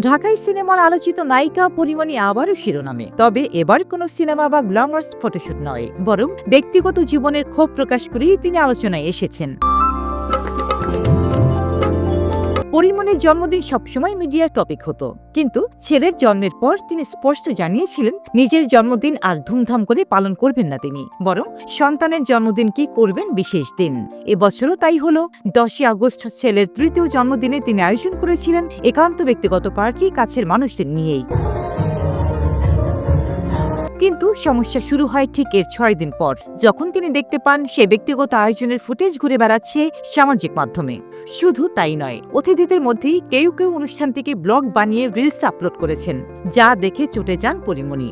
ঢাকাই সিনেমার আলোচিত নায়িকা পরিমণি আবারও শিরোনামে, তবে এবার কোনো সিনেমা বা গ্ল্যামার্স ফটোশুট নয়, বরং ব্যক্তিগত জীবনের ক্ষোভ প্রকাশ করেই তিনি আলোচনায় এসেছেন। পরিমণির জন্মদিন সবসময় মিডিয়ার টপিক হতো, কিন্তু ছেলের জন্মের পর তিনি স্পষ্ট জানিয়েছিলেন নিজের জন্মদিন আর ধুমধাম করে পালন করবেন না তিনি, বরং সন্তানের জন্মদিন কি করবেন বিশেষ দিন। এবছরও তাই হলো। 10ই আগস্ট ছেলের 3য় জন্মদিনে তিনি আয়োজন করেছিলেন একান্ত ব্যক্তিগত পার্টি কাছের মানুষদের নিয়েই। কিন্তু সমস্যা শুরু হয় ঠিক এর 6 দিন পর, যখন তিনি দেখতে পান সে ব্যক্তিগত আয়োজনের ফুটেজ ঘুরে বেড়াচ্ছে সামাজিক মাধ্যমে। শুধু তাই নয়, অতিথিদের মধ্যেই কেউ কেউ অনুষ্ঠানটিকে ব্লগ বানিয়ে রিলস আপলোড করেছেন, যা দেখে চটে যান পরিমণি।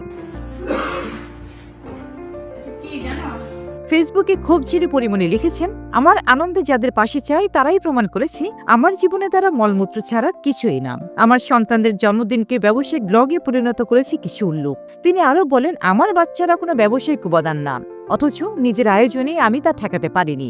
ফেসবুকে ক্ষোভ ঝেড়ে পরিমণি লিখেছেন, আমার আনন্দে যাদের পাশে চাই তারাই প্রমাণ করেছে আমার জীবনে তারা মলমূত্র ছাড়া কিছুই না। আমার সন্তানদের জন্মদিনকে ব্যবসায়িক ব্লগে পরিণত করেছে কিছু উল্লুক। তিনি আরো বলেন, আমার বাচ্চারা কোনো ব্যবসায়িক উপাদান না, অথচ নিজের আয়োজনে আমি তা ঠেকাতে পারিনি।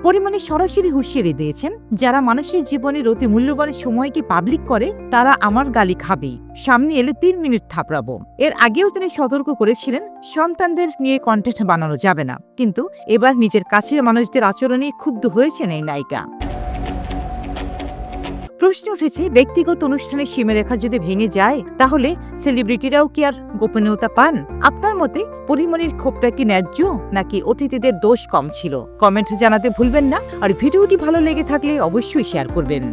পরিমণি সরাসরি হুঁশিয়ারি দিয়েছেন, যারা মানুষের জীবনের অতি মূল্যবান সময়কে পাবলিক করে তারা আমার গালি খাবে, সামনে এলে 3 মিনিট থাপড়াবো। এর আগেও তিনি সতর্ক করেছিলেন সন্তানদের নিয়ে কন্টেন্ট বানানো যাবে না, কিন্তু এবার নিজের কাছের মানুষদের আচরণে ক্ষুব্ধ হয়েছেন এই নায়িকা। প্রশ্ন উঠেছে, ব্যক্তিগত অনুষ্ঠানে সীমারেখা যদি ভেঙে যায় তাহলে সেলিব্রিটিরাও কি আর গোপনীয়তা পান? আপনার মতে পরিমণির ক্ষোভটা কি ন্যায্য, নাকি অতিথিদের দোষ কম ছিল? কমেন্টে জানাতে ভুলবেন না, আর ভিডিওটি ভালো লেগে থাকলে অবশ্যই শেয়ার করবেন।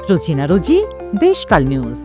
রোজিনা রোজি, দেশকাল নিউজ।